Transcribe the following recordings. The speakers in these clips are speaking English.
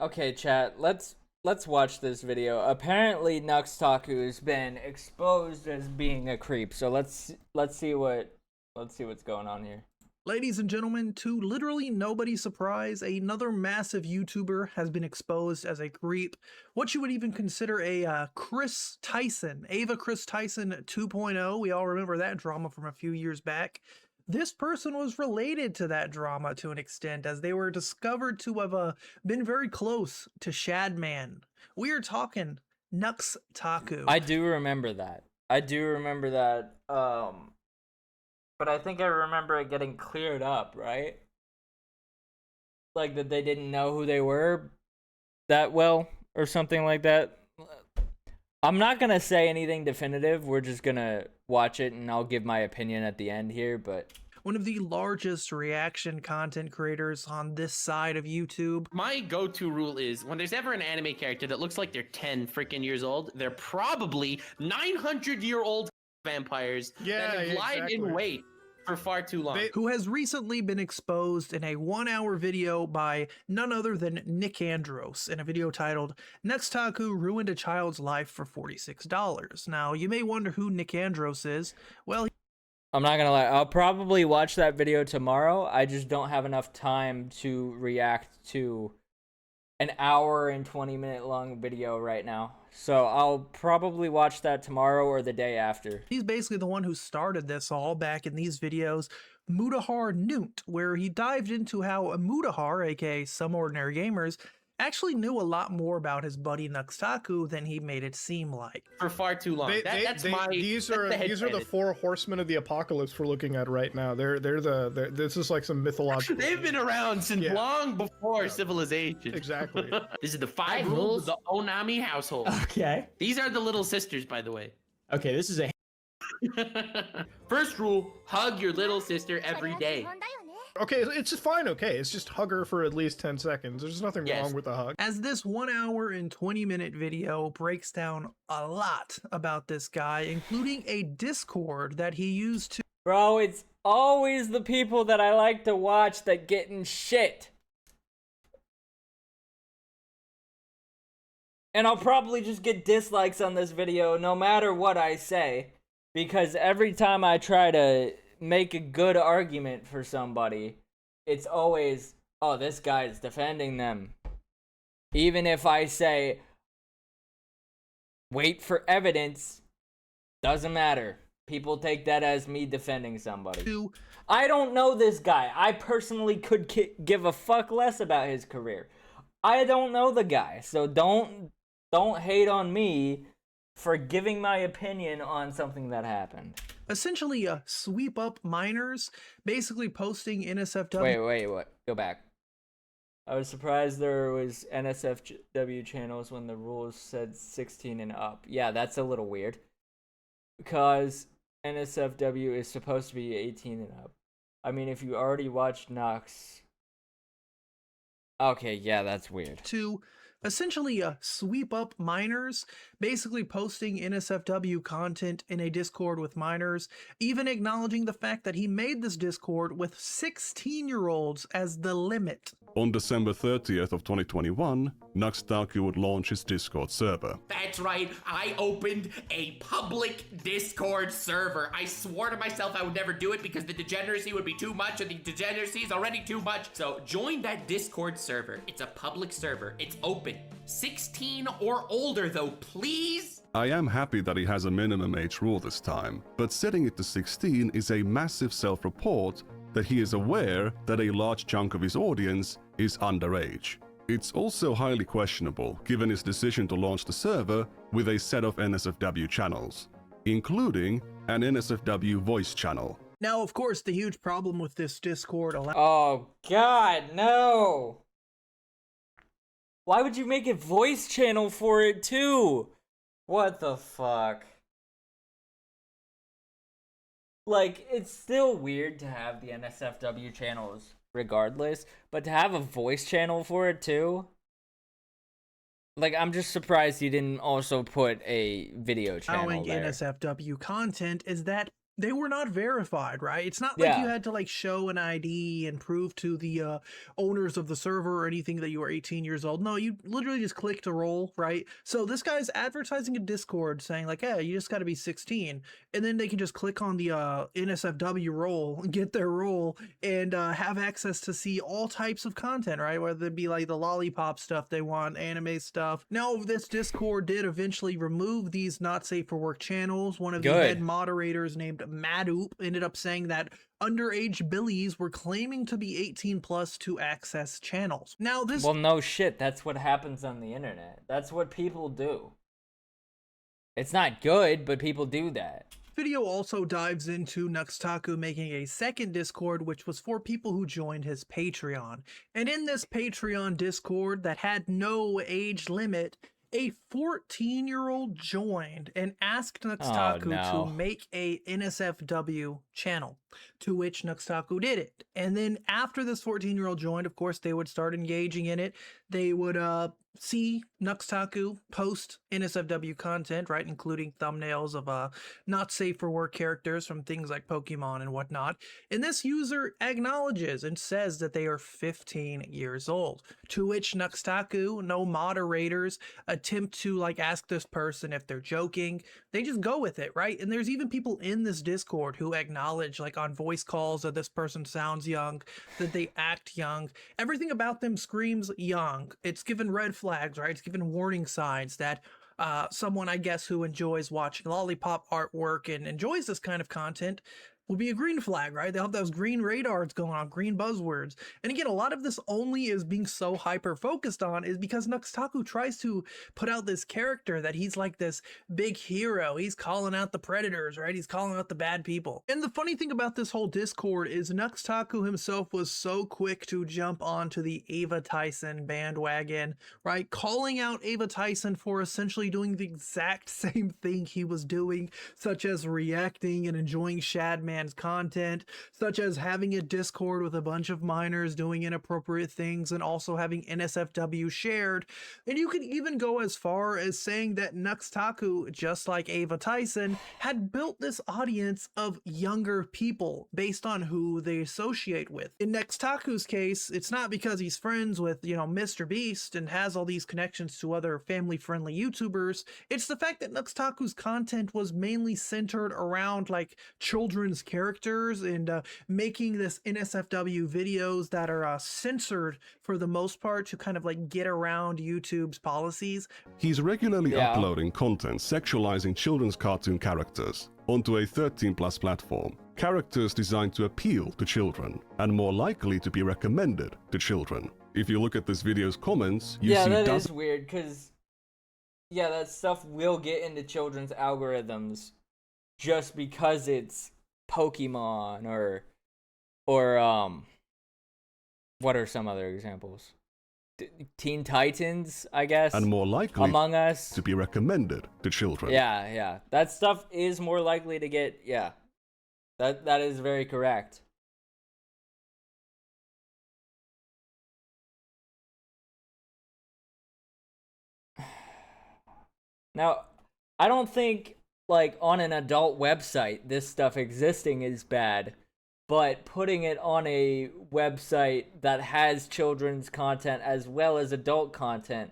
Okay, chat. Let's watch this video. Apparently, Nux Taku has been exposed as being a creep. So let's see what's going on here. Ladies and gentlemen, to literally nobody's surprise, another massive YouTuber has been exposed as a creep. What you would even consider a Chris Tyson, Ava Chris Tyson 2.0. We all remember that drama from a few years back. This person was related to that drama to an extent, as they were discovered to have been very close to Shadman. We are talking Nux Taku. I do remember that. But I think I remember it getting cleared up, right? Like that they didn't know who they were that well or something like that. I'm not gonna say anything definitive. We're just gonna watch it and I'll give my opinion at the end here, but One of the largest reaction content creators on this side of YouTube. My go-to rule is when there's ever an anime character that looks like they're 10 freaking years old, they're probably 900-year-old vampires that have lied in wait for far too long. Who has recently been exposed in a 1-hour video by none other than Nick Andros in a video titled Nux Taku Ruined a Child's Life for $46. Now, you may wonder who Nick Andros is. Well, I'm not gonna lie, I'll probably watch that video tomorrow. I just don't have enough time to react to an hour and 20-minute long video right now. So I'll probably watch that tomorrow or the day after. he's basically the one who started this all back in these videos, Mutahar Newt, where he dived into how Mutahar, aka Some Ordinary Gamers, actually knew a lot more about his buddy Nux Taku than he made it seem like. For far too long. These are the four horsemen of the apocalypse we're looking at right now. This is like some mythological. They've been around since long before civilization. Exactly. This is the 5 rules of the Onami household. Okay. These are the little sisters, by the way. Okay, this is a First rule, hug your little sister every day. Okay, it's fine. Okay, it's just hug her for at least 10 seconds. There's nothing wrong with a hug. As this 1-hour and 20-minute video breaks down a lot about this guy, including a Discord that he used to. Bro, it's always the people that I like to watch that get in shit. And I'll probably just get dislikes on this video no matter what I say. Because every time I try to make a good argument for somebody, it's always, oh, this guy's defending them. Even if I say, wait for evidence, doesn't matter. People take that as me defending somebody. I don't know this guy. I personally could give a fuck less about his career. I don't know the guy, so don't hate on me for giving my opinion on something that happened. Essentially sweep up minors, basically posting NSFW. Wait, what? Go back. I was surprised there was NSFW channels when the rules said 16 and up. Yeah, that's a little weird. Because NSFW is supposed to be 18 and up. I mean, if you already watched Nux... Okay, yeah, that's weird. To essentially sweep up minors, basically posting NSFW content in a Discord with minors, even acknowledging the fact that he made this Discord with 16-year-olds as the limit. On December 30th of 2021, Nux Taku would launch his Discord server. That's right, I opened a public Discord server. I swore to myself I would never do it because the degeneracy would be too much and the degeneracy is already too much. So join that Discord server. It's a public server. It's open. 16 or older though, please? I am happy that he has a minimum age rule this time, but setting it to 16 is a massive self-report that he is aware that a large chunk of his audience is underage. It's also highly questionable given his decision to launch the server with a set of NSFW channels, including an NSFW voice channel. Now, of course, the huge problem with this Discord Oh god, no! Why would you make a voice channel for it too? What the fuck? Like, it's still weird to have the NSFW channels regardless, but to have a voice channel for it too? Like, I'm just surprised he didn't also put a video channel allowing there. NSFW content is that they were not verified, right? It's not like you Yeah. had to like show an ID and prove to the owners of the server or anything that you were 18 years old. No, you literally just clicked a roll, right? So this guy's advertising a Discord saying like, "Hey, you just got to be 16," and then they can just click on the NSFW roll, get their roll, and have access to see all types of content, right? Whether it be like the lollipop stuff they want, anime stuff. Now, this Discord did eventually remove these not safe for work channels. One of the head Good. moderators named Madoop ended up saying that underage billies were claiming to be 18 plus to access channels. Now this Well, no shit. That's what happens on the internet. That's what people do. It's not good, but people do that. video also dives into Nux Taku making a second Discord, which was for people who joined his Patreon. And in this Patreon Discord that had no age limit, a 14-year-old joined and asked Nux Taku to make a NSFW channel, to which Nux Taku did it. And then after this 14-year-old joined, of course, they would start engaging in it. They would see Nux Taku post NSFW content, right, including thumbnails of not safe for work characters from things like Pokemon and whatnot. And this user acknowledges and says that they are 15 years old, to which Nux Taku, no moderators attempt to like ask this person if they're joking. They just go with it, right? And there's even people in this Discord who acknowledge like on voice calls that this person sounds young, that they act young. Everything about them screams young. It's given red flags, right? It's given warning signs that someone, I guess, who enjoys watching lollipop artwork and enjoys this kind of content will be a green flag, right? They'll have those green radars going on, green buzzwords. And again, a lot of this only is being so hyper focused on is because Nux Taku tries to put out this character that he's like this big hero. He's calling out the predators, right? He's calling out the bad people. And the funny thing about this whole Discord is Nux Taku himself was so quick to jump onto the Ava Tyson bandwagon, right? Calling out Ava Tyson for essentially doing the exact same thing he was doing, such as reacting and enjoying Shadman's content, such as having a Discord with a bunch of minors doing inappropriate things and also having NSFW shared. And you could even go as far as saying that Nux Taku, just like Ava Tyson, had built this audience of younger people based on who they associate with. In Nux Taku's case, it's not because he's friends with, you know, Mr. Beast and has all these connections to other family-friendly YouTubers. It's the fact that Nux Taku's content was mainly centered around like children's characters and making this NSFW videos that are censored for the most part to kind of like get around YouTube's policies. He's regularly uploading content sexualizing children's cartoon characters onto a 13+ platform. Characters designed to appeal to children and more likely to be recommended to children. If you look at this video's comments, you see that is weird because that stuff will get into children's algorithms just because it's Pokemon or what are some other examples? Teen Titans, I guess, and more likely Among Us to be recommended to children. Yeah, that stuff is more likely to get that is very correct. Now, I don't think like on an adult website this stuff existing is bad, but putting it on a website that has children's content as well as adult content,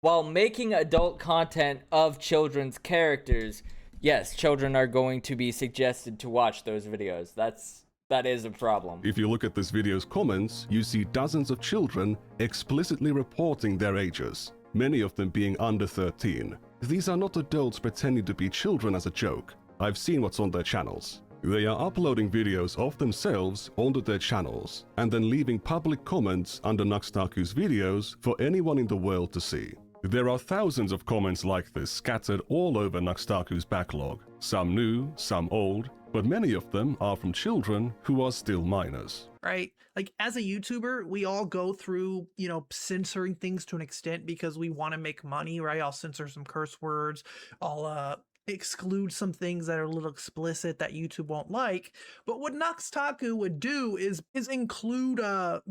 while making adult content of children's characters, yes, children are going to be suggested to watch those videos. That is a problem. If you look at this video's comments, you see dozens of children explicitly reporting their ages, many of them being under 13. These are not adults pretending to be children as a joke. I've seen what's on their channels. They are uploading videos of themselves onto their channels and then leaving public comments under Nux Taku's videos for anyone in the world to see. There are thousands of comments like this scattered all over Nux Taku's backlog, some new, some old, but many of them are from children who are still minors. Right? Like as a YouTuber, we all go through, you know, censoring things to an extent because we want to make money, right? I'll censor some curse words. I'll exclude some things that are a little explicit that YouTube won't like. But what Nux Taku would do is include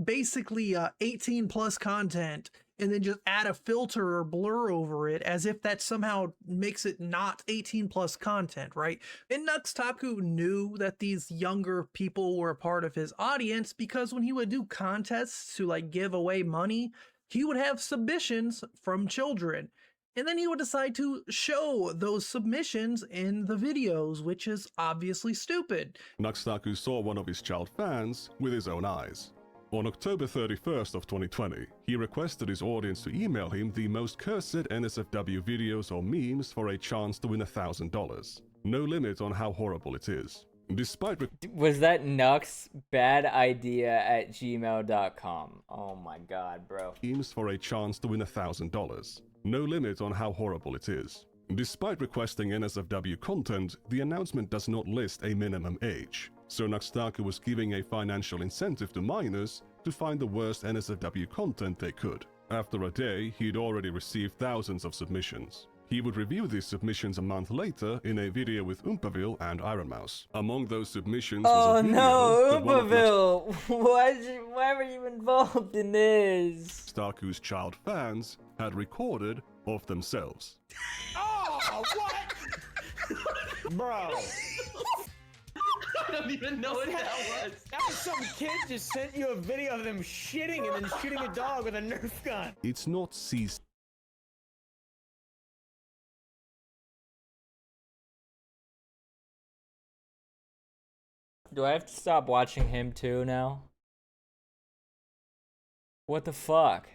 basically 18 plus content and then just add a filter or blur over it as if that somehow makes it not 18 plus content, right? And Nux Taku knew that these younger people were a part of his audience because when he would do contests to like give away money, he would have submissions from children. And then he would decide to show those submissions in the videos, which is obviously stupid. Nux Taku saw one of his child fans with his own eyes. On October 31st of 2020, he requested his audience to email him the most cursed NSFW videos or memes for a chance to win $1,000. No limit on how horrible it is. Despite Was that Nux bad idea at gmail.com? Oh my god, bro. memes for a chance to win $1,000. No limit on how horrible it is. Despite requesting NSFW content, the announcement does not list a minimum age. So Nux Taku was giving a financial incentive to minors to find the worst NSFW content they could. After a day, he'd already received thousands of submissions. He would review these submissions a month later in a video with Oompaville and Iron Mouse. Among those submissions was a video that one of Oompaville! Why were you involved in this? Nux Taku's child fans had recorded of themselves. Oh, what? Bro. I don't even know what that was. That was some kid just sent you a video of them shitting and then shooting a dog with a Nerf gun. It's not ceased. Do I have to stop watching him too now? What the fuck?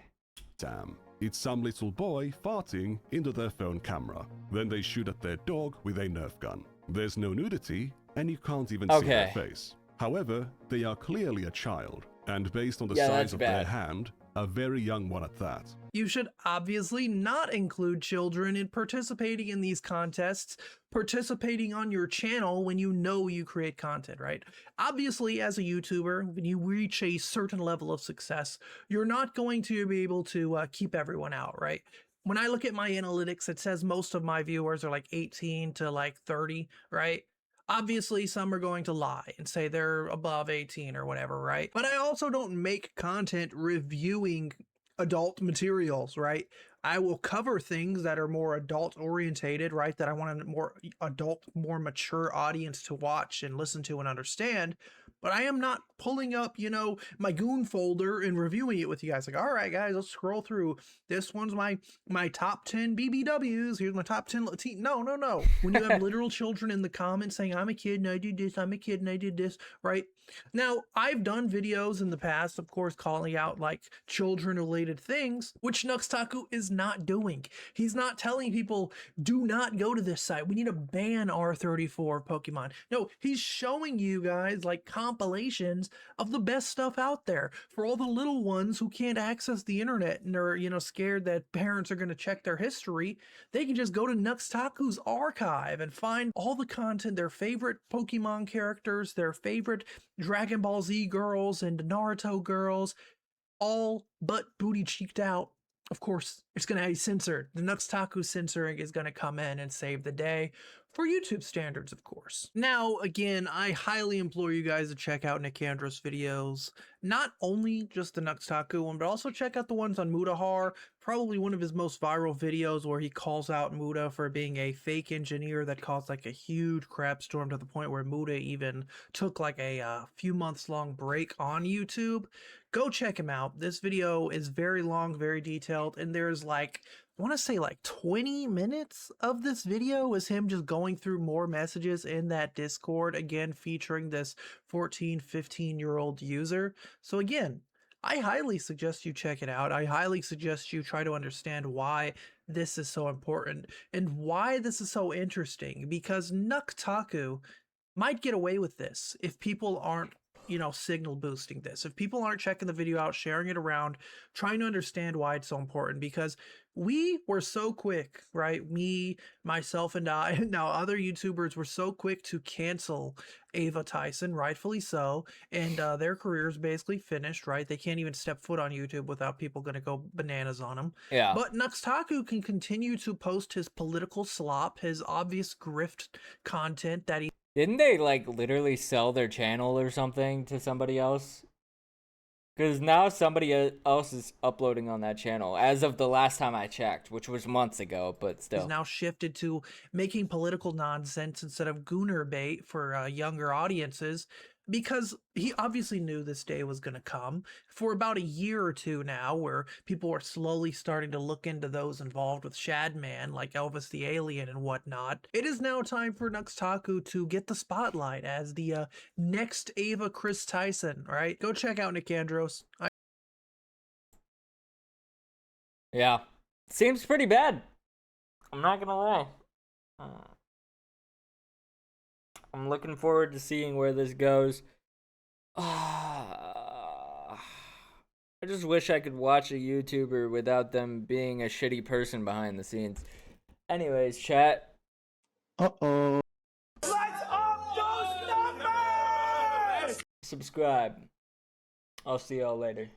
Damn. It's some little boy farting into their phone camera. Then they shoot at their dog with a Nerf gun. There's no nudity, and you can't even see their face. However, they are clearly a child, and based on the size of their hand, a very young one at that. You should obviously not include children in participating in these contests, participating on your channel when you know you create content, right? Obviously, as a YouTuber, when you reach a certain level of success, you're not going to be able to keep everyone out, right? When I look at my analytics, it says most of my viewers are like 18 to like 30, right? Obviously, some are going to lie and say they're above 18 or whatever, right? But I also don't make content reviewing adult materials, right? I will cover things that are more adult orientated, right? That I want a more adult, more mature audience to watch and listen to and understand. But I am not pulling up, you know, my goon folder and reviewing it with you guys. Like, all right, guys, let's scroll through. This one's my top 10 BBWs. Here's my top 10. No, no, no. When you have literal children in the comments saying, I'm a kid and I did this, I'm a kid and I did this, right? Now, I've done videos in the past, of course, calling out like children-related things, which Nux Taku is not doing. He's not telling people, do not go to this site. We need to ban R34 Pokemon. No, he's showing you guys like compilations of the best stuff out there for all the little ones who can't access the internet and are, you know, scared that parents are going to check their history. They can just go to Nux Taku's archive and find all the content, their favorite Pokemon characters, their favorite Dragon Ball Z girls and Naruto girls, all but booty cheeked out. Of course, it's going to be censored. The Nux Taku censoring is going to come in and save the day for YouTube standards, of course. Now, again, I highly implore you guys to check out Nikandra's videos. Not only just the Nux Taku one, but also check out the ones on Mudahar. Probably one of his most viral videos where he calls out Muda for being a fake engineer that caused like a huge crap storm to the point where Muda even took like a few months long break on YouTube. Go check him out. This video is very long, very detailed, and there's like, I want to say like 20 minutes of this video is him just going through more messages in that Discord, again, featuring this 14, 15-year-old user. So again, I highly suggest you check it out. I highly suggest you try to understand why this is so important and why this is so interesting, because Nux Taku might get away with this if people aren't, you know, signal boosting this. If people aren't checking the video out, sharing it around, trying to understand why it's so important, because we were so quick, right? Me, myself, and I, now other YouTubers were so quick to cancel Ava Tyson, rightfully so, and their careers basically finished, right? They can't even step foot on YouTube without people going to go bananas on them. Yeah. But Nux Taku can continue to post his political slop, his obvious grift content that he Didn't they like literally sell their channel or something to somebody else? Because now somebody else is uploading on that channel, as of the last time I checked, which was months ago, but Is still. now shifted to making political nonsense instead of gooner bait for younger audiences, because he obviously knew this day was going to come for about a year or two now, where people are slowly starting to look into those involved with Shadman, like Elvis the Alien and whatnot. It is now time for Nux Taku to get the spotlight as the next Ava Chris Tyson. All right, go check out Nicandros. Yeah. Seems pretty bad. I'm not gonna lie. I'm looking forward to seeing where this goes. I just wish I could watch a YouTuber without them being a shitty person behind the scenes. Anyways, chat. Uh-oh. Subscribe. I'll see y'all later.